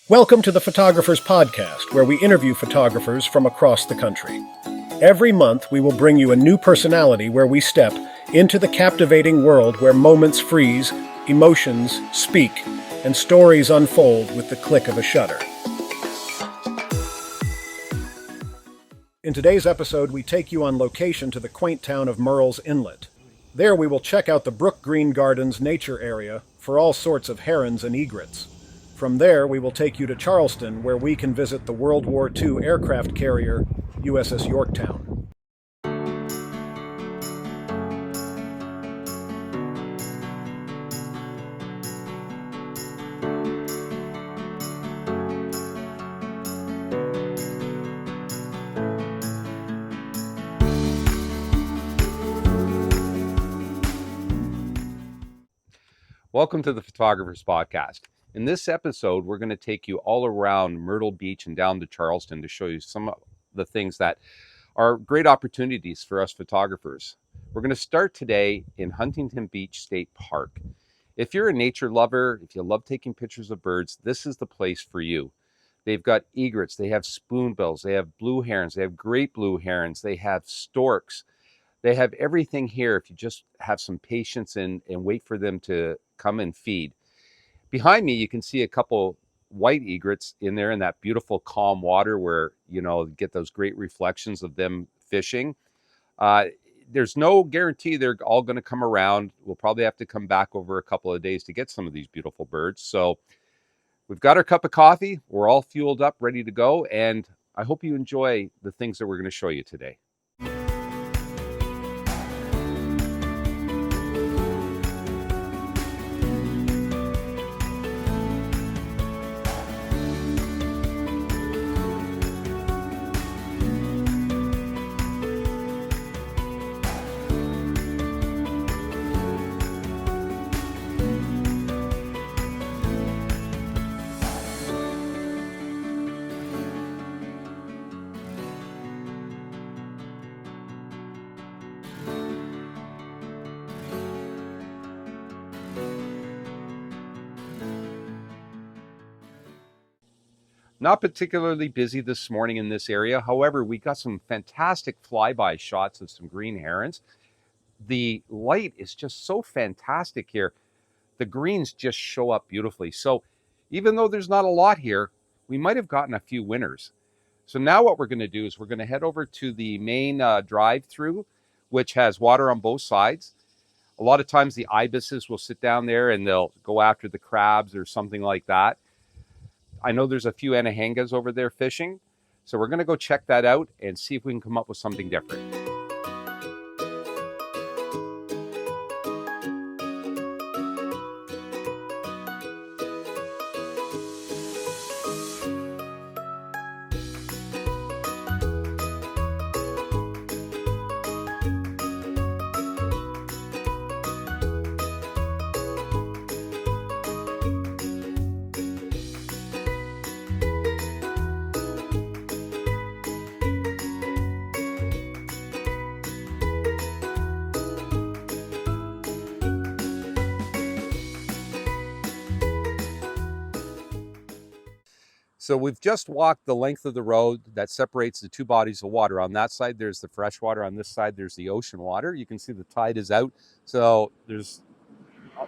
Welcome to the Photographers Podcast, where we interview photographers from across the country. Every month, we will bring you a new personality where we step into the captivating world where moments freeze, emotions speak, and stories unfold with the click of a shutter. In today's episode, we take you on location to the quaint town of Murrells Inlet. There we will check out the Brook Green Gardens nature area for all sorts of herons and egrets. From there, we will take you to Charleston, where we can visit the World War II aircraft carrier USS Yorktown. Welcome to the Photographers Podcast. In this episode, we're going to take you all around Myrtle Beach and down to Charleston to show you some of the things that are great opportunities for us photographers. We're going to start today in Huntington Beach State Park. If you're a nature lover, if you love taking pictures of birds, this is the place for you. They've got egrets, they have spoonbills, they have blue herons, they have great blue herons, they have storks. They have everything here if you just have some patience and wait for them to come and feed. Behind me, you can see a couple white egrets in there in that beautiful calm water where, get those great reflections of them fishing. There's no guarantee they're all going to come around. We'll probably have to come back over a couple of days to get some of these beautiful birds. So we've got our cup of coffee. We're all fueled up, ready to go. And I hope you enjoy the things that we're going to show you today. Not particularly busy this morning in this area. However, we got some fantastic flyby shots of some green herons. The light is just so fantastic here. The greens just show up beautifully. So even though there's not a lot here, we might have gotten a few winners. So now what we're going to do is we're going to head over to the main drive-through, which has water on both sides. A lot of times the ibises will sit down there and they'll go after the crabs or something like that. I know there's a few anahangas over there fishing, so we're going to go check that out and see if we can come up with something different. So we've just walked the length of the road that separates the two bodies of water. On that side, there's the fresh water. On this side, there's the ocean water. You can see the tide is out. So there's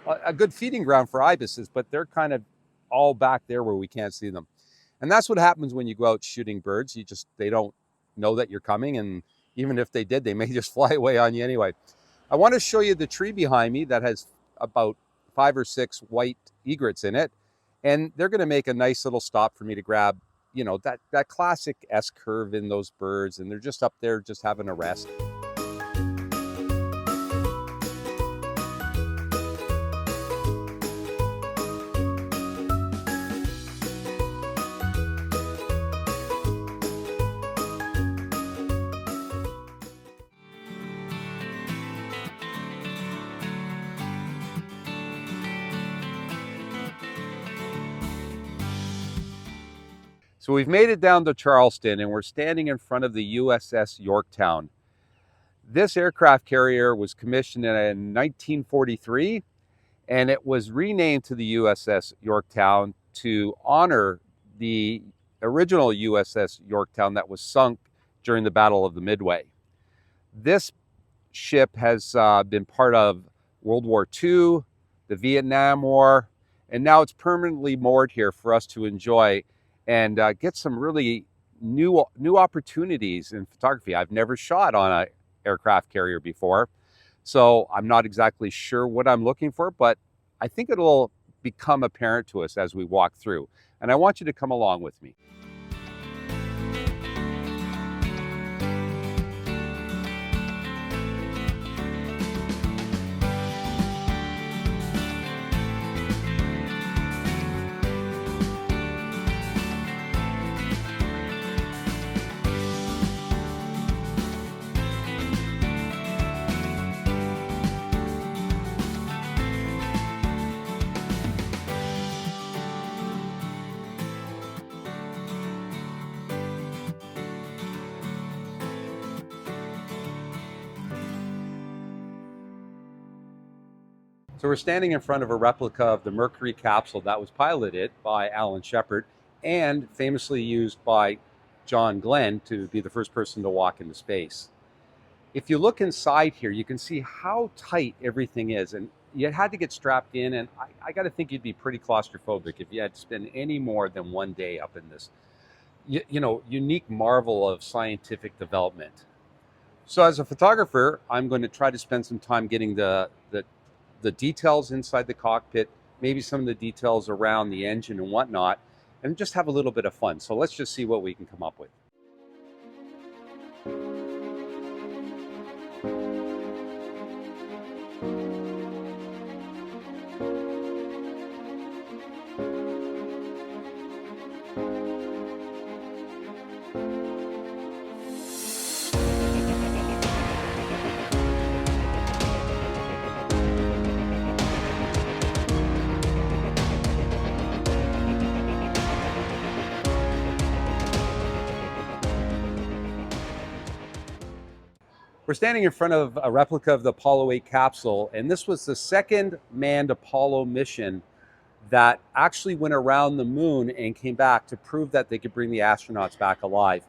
a good feeding ground for ibises, but they're kind of all back there where we can't see them. And that's what happens when you go out shooting birds. They don't know that you're coming. And even if they did, they may just fly away on you anyway. I want to show you the tree behind me that has about 5 or 6 white egrets in it. And they're going to make a nice little stop for me to grab, that classic S curve in those birds. And they're just up there just having a rest. So we've made it down to Charleston and we're standing in front of the USS Yorktown. This aircraft carrier was commissioned in 1943 and it was renamed to the USS Yorktown to honor the original USS Yorktown that was sunk during the Battle of the Midway. This ship has been part of World War II, the Vietnam War, and now it's permanently moored here for us to enjoy and get some really new opportunities in photography. I've never shot on an aircraft carrier before, so I'm not exactly sure what I'm looking for, but I think it'll become apparent to us as we walk through. And I want you to come along with me. So we're standing in front of a replica of the Mercury capsule that was piloted by Alan Shepard and famously used by John Glenn to be the first person to walk into space. If you look inside here, you can see how tight everything is, and you had to get strapped in, and I got to think you'd be pretty claustrophobic if you had to spend any more than one day up in this unique marvel of scientific development. So as a photographer, I'm going to try to spend some time getting the details inside the cockpit, maybe some of the details around the engine and whatnot, and just have a little bit of fun. So let's just see what we can come up with. We're standing in front of a replica of the Apollo 8 capsule, and this was the second manned Apollo mission that actually went around the moon and came back to prove that they could bring the astronauts back alive.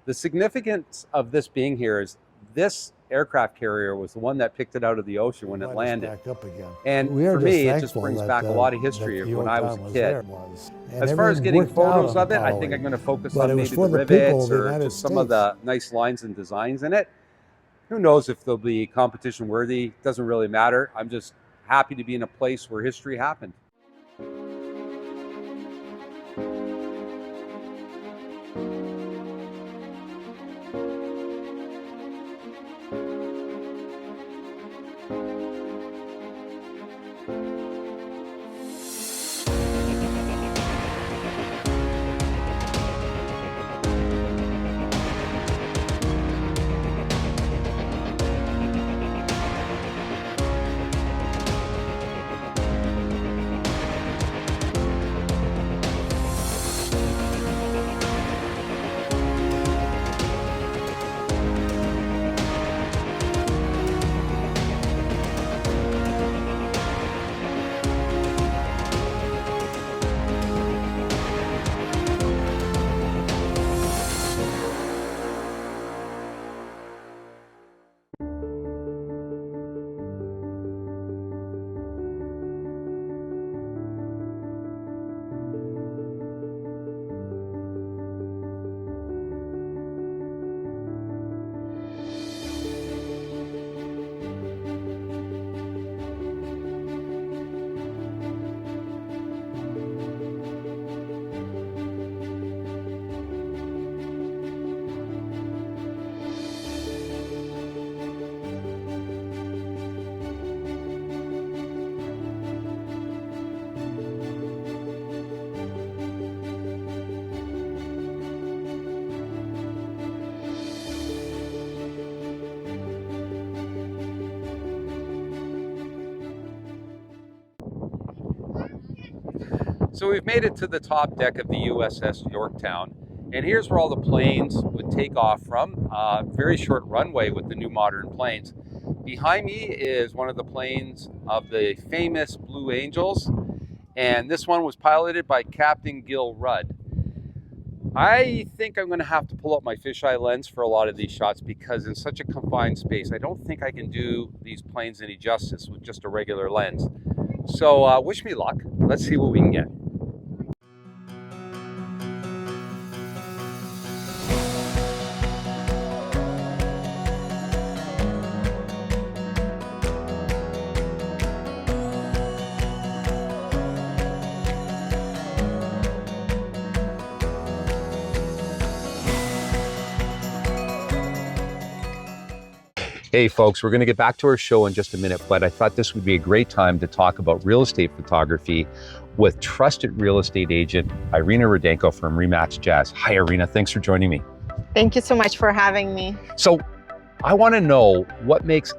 The significance of this being here is this aircraft carrier was the one that picked it out of the ocean when it landed. And for me, it just brings back a lot of history of when I was a kid. As far as getting photos of it, I think I'm going to focus on maybe the rivets or just some of the nice lines and designs in it. Who knows if they'll be competition worthy? Doesn't really matter. I'm just happy to be in a place where history happened. So we've made it to the top deck of the USS Yorktown, and here's where all the planes would take off from. Very short runway with the new modern planes. Behind me is one of the planes of the famous Blue Angels, and this one was piloted by Captain Gil Rudd. I think I'm going to have to pull up my fisheye lens for a lot of these shots because in such a confined space, I don't think I can do these planes any justice with just a regular lens. So wish me luck. Let's see what we can get. Hey folks, we're going to get back to our show in just a minute, but I thought this would be a great time to talk about real estate photography with trusted real estate agent Irina Rudenko from Remax Jazz. Hi Irina, thanks for joining me. Thank you so much for having me. So I want to know what makes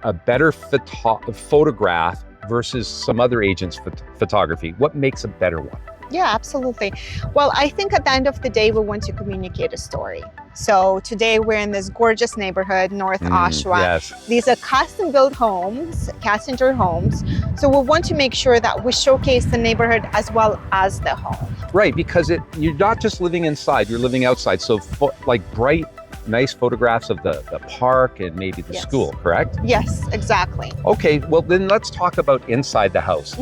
a better photograph versus some other agent's photography. What makes a better one? Yeah, absolutely. Well, I think at the end of the day, we want to communicate a story. So today we're in this gorgeous neighborhood, North Oshawa. Yes. These are custom built homes, cast-entered homes. So we want to make sure that we showcase the neighborhood as well as the home. Right, because you're not just living inside, you're living outside. So like bright, nice photographs of the park and maybe the school, correct? Yes, exactly. Okay, well then let's talk about inside the house.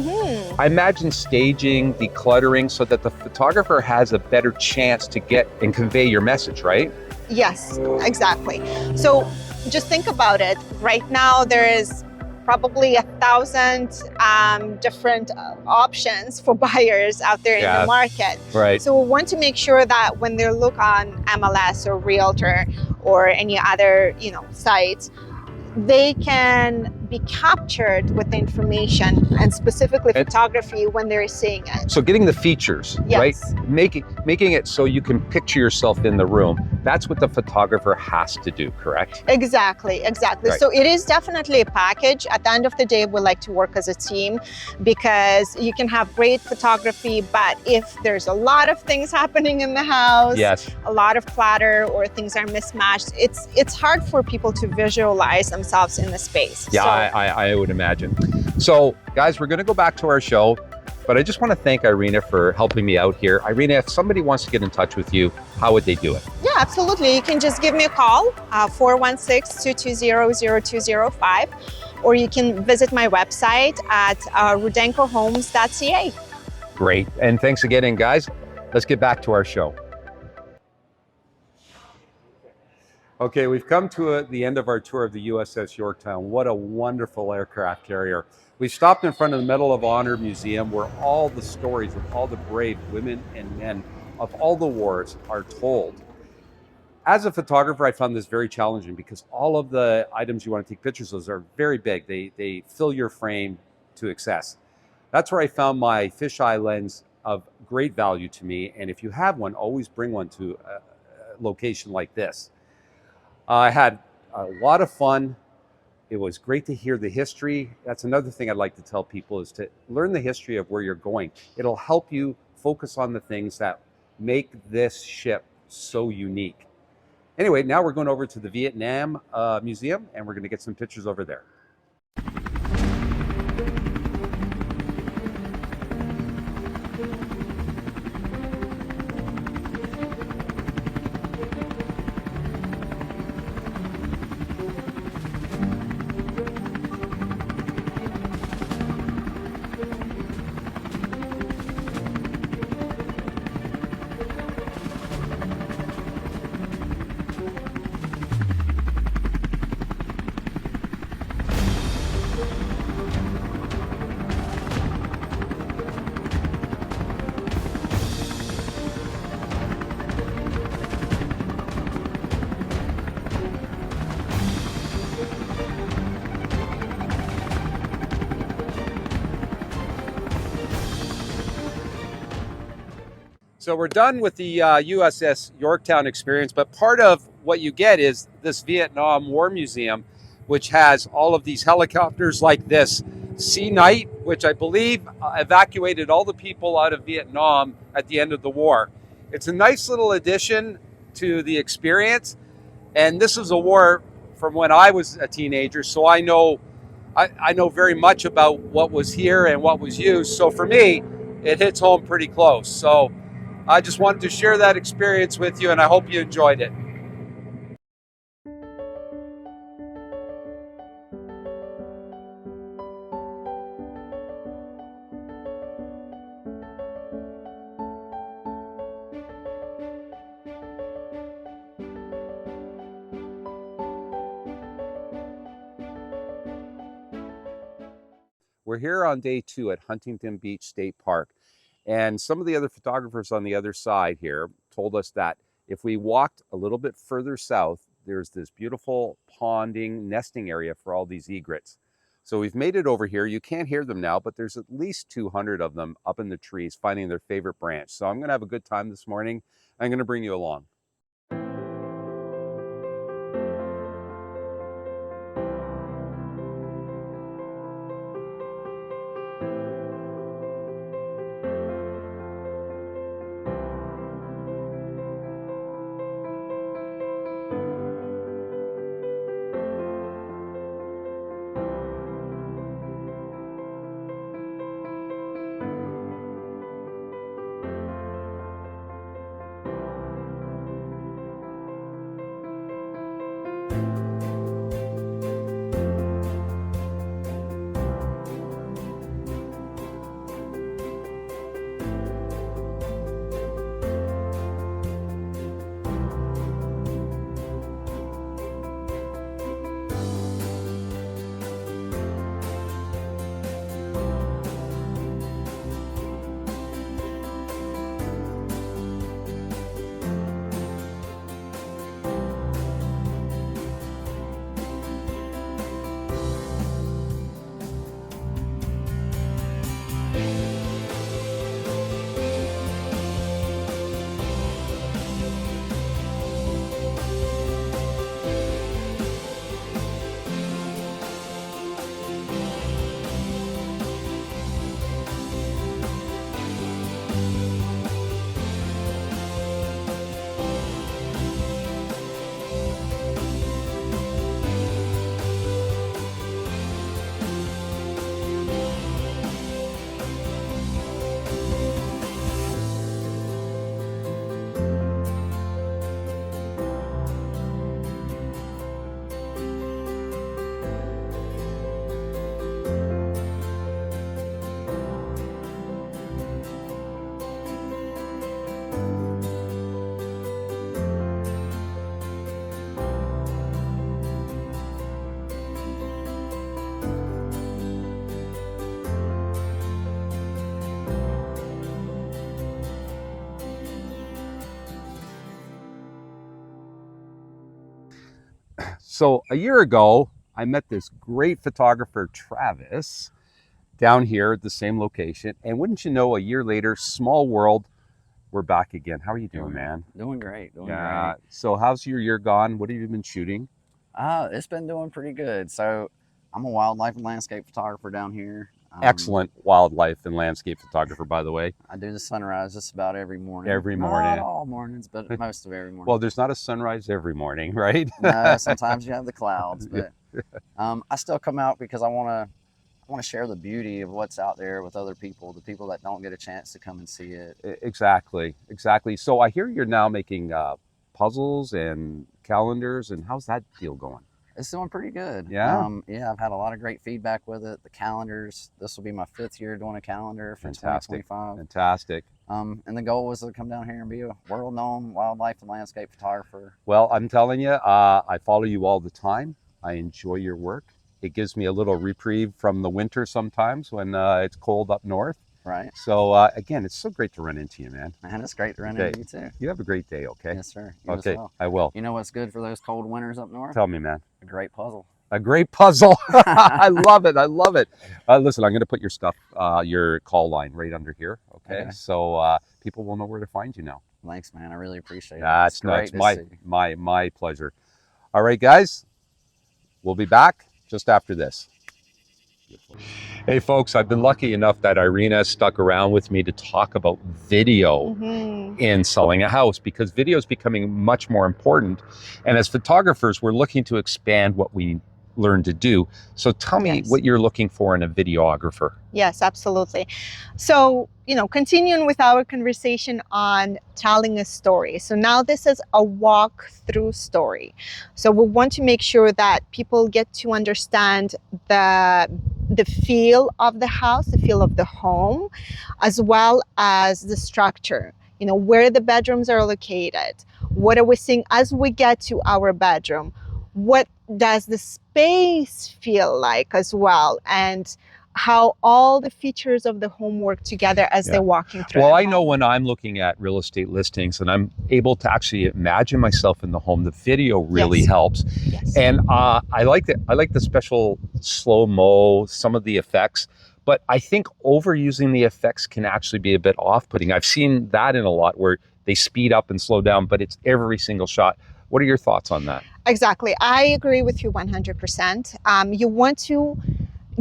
I imagine staging, decluttering, so that the photographer has a better chance to get and convey your message, right? Yes, exactly. So just think about it. Right now there is probably 1,000 different options for buyers out there in the market. Right. So we want to make sure that when they look on MLS or Realtor or any other, sites, they can be captured with the information and specifically photography when they're seeing it. So getting the features, right? Making it so you can picture yourself in the room. That's what the photographer has to do, correct? Exactly. Right. So it is definitely a package. At the end of the day, we like to work as a team because you can have great photography, but if there's a lot of things happening in the house, a lot of clutter or things are mismatched, it's hard for people to visualize themselves in the space. Yeah, I would imagine. So guys, we're going to go back to our show, but I just want to thank Irina for helping me out here. Irina, if somebody wants to get in touch with you, how would they do it? Yeah, absolutely. You can just give me a call, 416-220-0205, or you can visit my website at rudenkohomes.ca. Great. And thanks again. And guys, let's get back to our show. Okay, we've come to the end of our tour of the USS Yorktown. What a wonderful aircraft carrier. We stopped in front of the Medal of Honor Museum where all the stories of all the brave women and men of all the wars are told. As a photographer, I found this very challenging because all of the items you want to take pictures of are very big. They fill your frame to excess. That's where I found my fisheye lens of great value to me. And if you have one, always bring one to a location like this. I had a lot of fun. It was great to hear the history. That's another thing I'd like to tell people is to learn the history of where you're going. It'll help you focus on the things that make this ship so unique. Anyway, now we're going over to the Vietnam Museum and we're going to get some pictures over there. So we're done with the USS Yorktown experience, but part of what you get is this Vietnam War Museum, which has all of these helicopters like this Sea Knight, which I believe evacuated all the people out of Vietnam at the end of the war. It's a nice little addition to the experience. And this is a war from when I was a teenager, so I know very much about what was here and what was used. So for me, it hits home pretty close. So I just wanted to share that experience with you, and I hope you enjoyed it. We're here on day 2 at Huntington Beach State Park. And some of the other photographers on the other side here told us that if we walked a little bit further south, there's this beautiful ponding, nesting area for all these egrets. So we've made it over here. You can't hear them now, but there's at least 200 of them up in the trees finding their favorite branch. So I'm going to have a good time this morning. I'm going to bring you along. So a year ago, I met this great photographer, Travis, down here at the same location. And wouldn't you know, a year later, small world, we're back again. How are you doing, man? Doing great. Doing Yeah. great. So how's your year gone? What have you been shooting? It's been doing pretty good. So I'm a wildlife and landscape photographer down here. Excellent wildlife and landscape photographer, by the way. I do the sunrise just about every morning. Every morning. Not all mornings, but most of every morning. Well, there's not a sunrise every morning, right? No, sometimes you have the clouds, but I still come out because I want to share the beauty of what's out there with other people, the people that don't get a chance to come and see it. Exactly. So I hear you're now making puzzles and calendars, and how's that deal going? It's doing pretty good. Yeah? Yeah, I've had a lot of great feedback with it. The calendars, this will be my 5th year doing a calendar for 2025. Fantastic. And the goal was to come down here and be a world-known wildlife and landscape photographer. Well, I'm telling you, I follow you all the time. I enjoy your work. It gives me a little reprieve from the winter sometimes when it's cold up north. Right. So again, it's so great to run into you, man. Man, it's great to run into you too. You have a great day, okay? Yes, sir. You okay, as well. I will. You know what's good for those cold winters up north? Tell me, man. A great puzzle. A great puzzle. I love it. I love it. Listen, I'm going to put your stuff, your call line right under here, okay? So people will know where to find you now. Thanks, man. I really appreciate it. That's my pleasure. All right, guys, we'll be back just after this. Hey folks, I've been lucky enough that Irina stuck around with me to talk about video in selling a house, because video is becoming much more important. And as photographers, we're looking to expand what we learn to do. So tell me Yes. what you're looking for in a videographer. Yes, absolutely. So, continuing with our conversation on telling a story. So now this is a walk-through story. So we want to make sure that people get to understand the feel of the house, the feel of the home, as well as the structure. Where the bedrooms are located. What are we seeing as we get to our bedroom? What does the space feel like as well? And how all the features of the home work together as they're walking through. Well, the I know home. when I'm looking at real estate listings and I'm able to actually imagine myself in the home, the video really Yes. helps. Yes. And I like the special slow-mo, some of the effects, but I think overusing the effects can actually be a bit off-putting. I've seen that in a lot where they speed up and slow down, but it's every single shot. What are your thoughts on that? Exactly. I agree with you 100%. You want to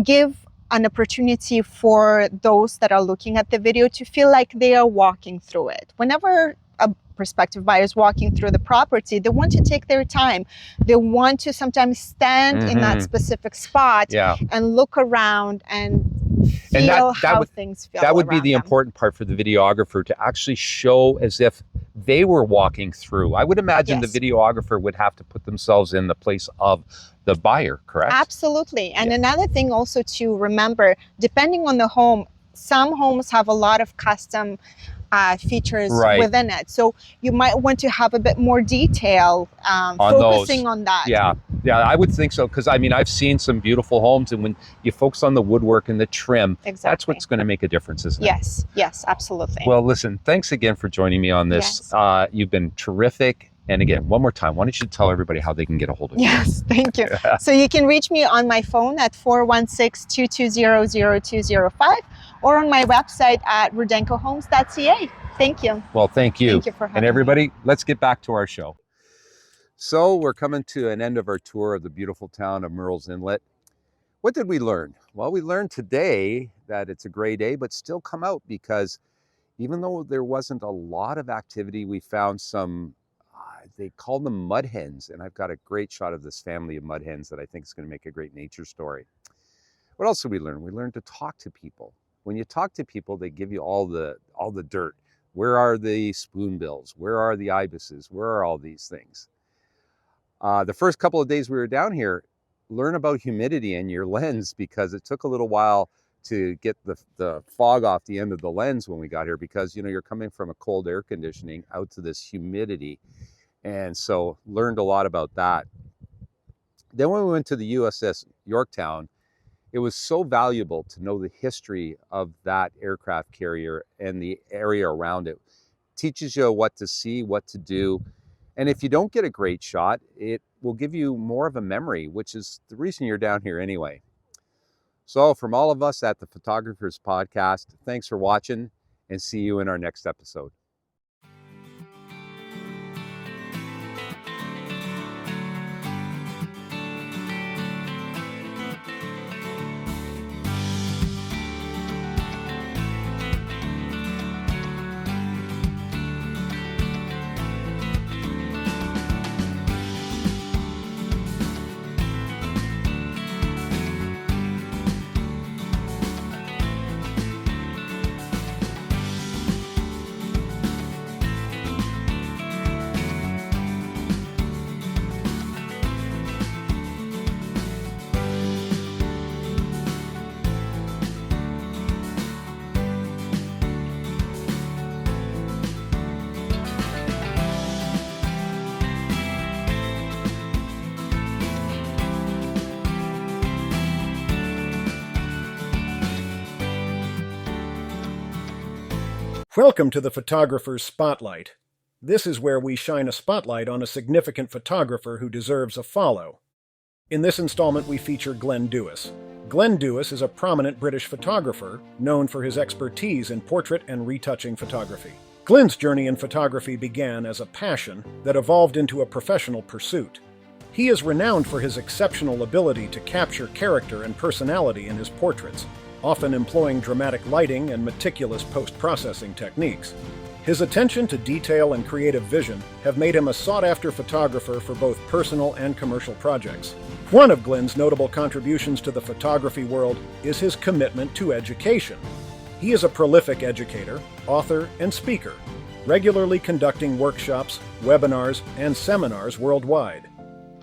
give an opportunity for those that are looking at the video to feel like they are walking through it. Whenever a prospective buyer is walking through the property, they want to take their time. They want to sometimes stand in that specific spot and look around and feel how things feel. That would be the them. important part for the videographer, to actually show as if they were walking through. I would imagine the videographer would have to put themselves in the place of the buyer, correct? Absolutely. And another thing also to remember, depending on the home, some homes have a lot of custom features within it. So you might want to have a bit more detail focusing on that. Yeah, I would think so. Because I've seen some beautiful homes, and when you focus on the woodwork and the trim, that's what's going to make a difference, isn't it? Yes, absolutely. Well, listen, thanks again for joining me on this. Yes. You've been terrific. And again, one more time, why don't you tell everybody how they can get a hold of you? Yes, thank you. So you can reach me on my phone at 416-220-0205 or on my website at rudenkohomes.ca. Thank you. Well, thank you. Thank you for having And everybody, me. let's get back to our show. So we're coming to an end of our tour of the beautiful town of Myrtle's Inlet. What did we learn? Well, we learned today that it's a gray day, but still come out, because even though there wasn't a lot of activity, we found some they call them mud hens, and I've got a great shot of this family of mud hens that I think is going to make a great nature story. What else did we learn? We learned to talk to people. When you talk to people, they give you all the dirt. Where are the spoonbills? Where are the ibises? Where are all these things? The first couple of days we were down here, learn about humidity in your lens, because it took a little while to get the fog off the end of the lens when we got here, because you're coming from a cold air conditioning out to this humidity. And so learned a lot about that. Then when we went to the USS Yorktown, it was so valuable to know the history of that aircraft carrier and the area around it. Teaches you what to see, what to do. And if you don't get a great shot, it will give you more of a memory, which is the reason you're down here anyway. So from all of us at the Photographers Podcast, thanks for watching, and see you in our next episode. Welcome to the Photographer's Spotlight. This is where we shine a spotlight on a significant photographer who deserves a follow. In this installment, we feature Glenn Dewis. Glenn Dewis is a prominent British photographer known for his expertise in portrait and retouching photography. Glenn's journey in photography began as a passion that evolved into a professional pursuit. He is renowned for his exceptional ability to capture character and personality in his portraits, often employing dramatic lighting and meticulous post-processing techniques. His attention to detail and creative vision have made him a sought-after photographer for both personal and commercial projects. One of Glenn's notable contributions to the photography world is his commitment to education. He is a prolific educator, author, and speaker, regularly conducting workshops, webinars, and seminars worldwide.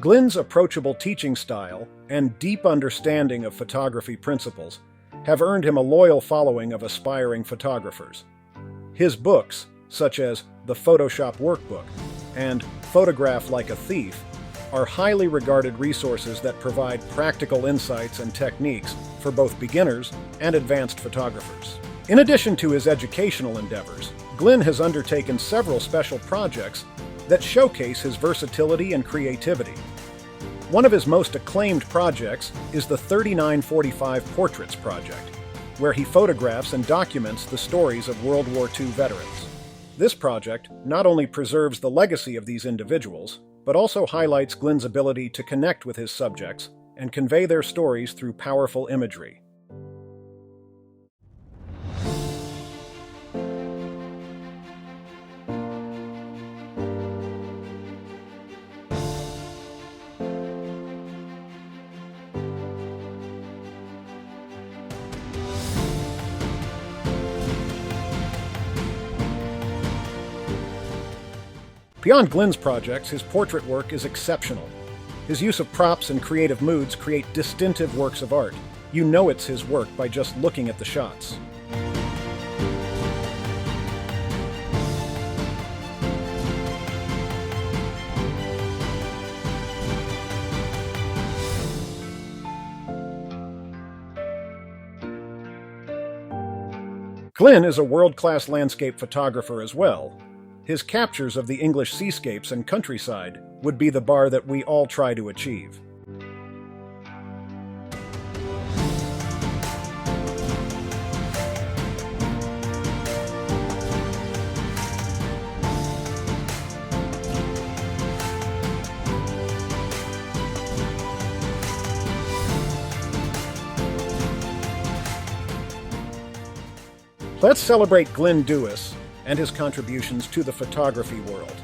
Glenn's approachable teaching style and deep understanding of photography principles have earned him a loyal following of aspiring photographers. His books, such as The Photoshop Workbook and Photograph Like a Thief, are highly regarded resources that provide practical insights and techniques for both beginners and advanced photographers. In addition to his educational endeavors, Glenn has undertaken several special projects that showcase his versatility and creativity. One of his most acclaimed projects is the 3945 Portraits Project, where he photographs and documents the stories of World War II veterans. This project not only preserves the legacy of these individuals, but also highlights Glenn's ability to connect with his subjects and convey their stories through powerful imagery. Beyond Glenn's projects, his portrait work is exceptional. His use of props and creative moods create distinctive works of art. You know it's his work by just looking at the shots. Glenn is a world-class landscape photographer as well. His captures of the English seascapes and countryside would be the bar that we all try to achieve. Let's celebrate Glenn Dewis and his contributions to the photography world.